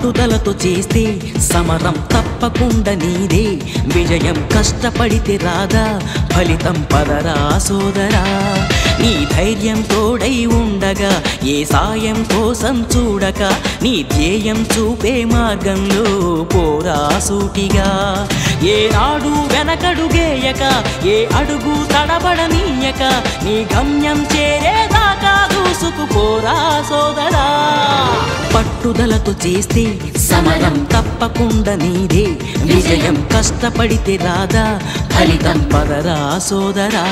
పట్టుదలతో చేస్తే సమరం తప్పకుండా నీదే, విజయం కష్టపడితే రాదా ఫలితం పదరా సోదరా. నీ ధైర్యం తోడై ఉండగా ఏ సాయం కోసం చూడక, నీ ధ్యేయం చూపే మార్గంలో పోరా సూటిగా. ఏనాడు వెనకడుగేయక ఏ అడుగు తడబడనీయక, నీ గమ్యం చేరేదాకా దూసుకుపోరా సోదరా. పట్టుదలతో చేస్తే సమరం తప్పకుండా నీదే, విజయం కష్టపడితే రాదా ఫలితం పదరా సోదరా.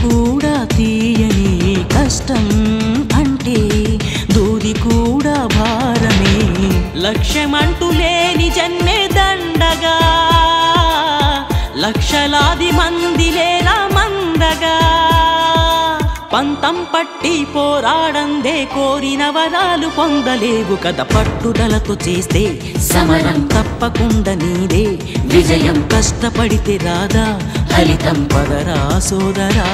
కూడా తీయని కష్టం అంటే దూది కూడా భారమే, లక్ష్యమంటూ లేని జన్మే దండగా, లక్షలాది మంది లేలా మందగా. పంతం పట్టి పోరాడందే కోరిన వరాలు పొందలేవు కదా. పట్టుదలతో చేస్తే సమరం తప్పకుండా నీదే, విజయం కష్టపడితే రాదా ఫలితం పదరా సోదరా.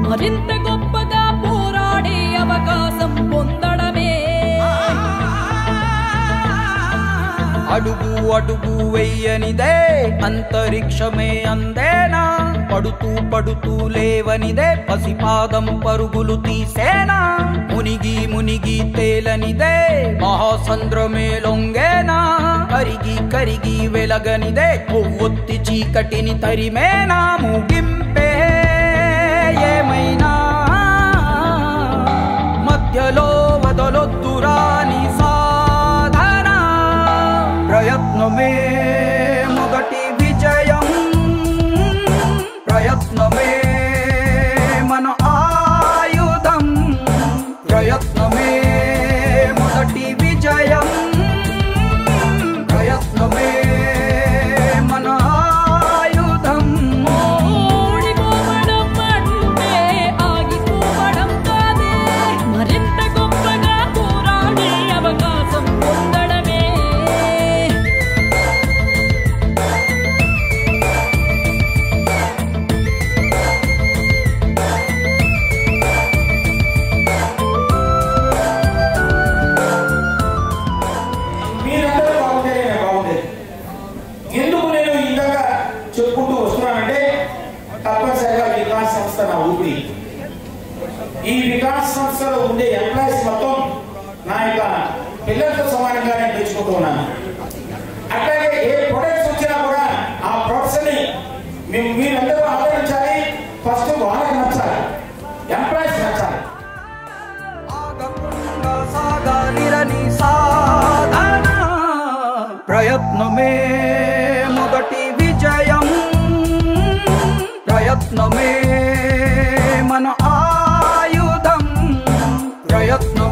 మరింత గొప్పగా పోరాడే అవకాశం పొందడమే. అడుగు అడుగు వెయ్యనిదే అంతరిక్షమే అందేనా, పడుతూ పడుతూ లేవనిదే పసిపాదం పరుగులు తీసేనా, మునిగి మునిగి తేలనిదే మహాసంద్రమే లొంగేనా, కరిగి కరిగి వెలగనిదే కొవ్వొత్తి చీకటిని తరిమేనా. ముగింపే ఏమైనా మధ్యలో వదలొద్దురా నీ సాధన, ప్రయత్నమే మొదటి విజయం, ప్రయత్నమే మన ఆయుధం, ప్రయత్నమే మొదటి విజయం, ప్రయత్నమే మన ఆయుధం. మరింత గొప్పగా పోరాడే అవకాశం పొందడమే. మీరందరూ బాగుంటేనే బాగుండేది. ఎందుకు నేను ఇంతగా చెప్పుకుంటూ వస్తున్నానంటే తప్పనిసరిగా వికాస్ సంస్థ నా ఊపిరి. ఈ వికాస్ సంస్థలో ఉండే ఎంప్లాయీస్ మొత్తం నా యొక్క పిల్లలతో సమానంగా నేను తెచ్చుకుంటూ ఉన్నాను. అట్లాగే ఏ ప్రొడక్ట్స్ వచ్చినా కూడా ఆ ప్రొడక్ట్స్ ని మీరందరూ ఆదరించాలి. ఫస్ట్ వాళ్ళకి నచ్చాలి, ఎంప్లాయీస్ నచ్చాలి. సాగాలిరని సాధన, ప్రయత్నమే మొదటి విజయం, ప్రయత్నమే మన ఆయుధం, ప్రయత్నం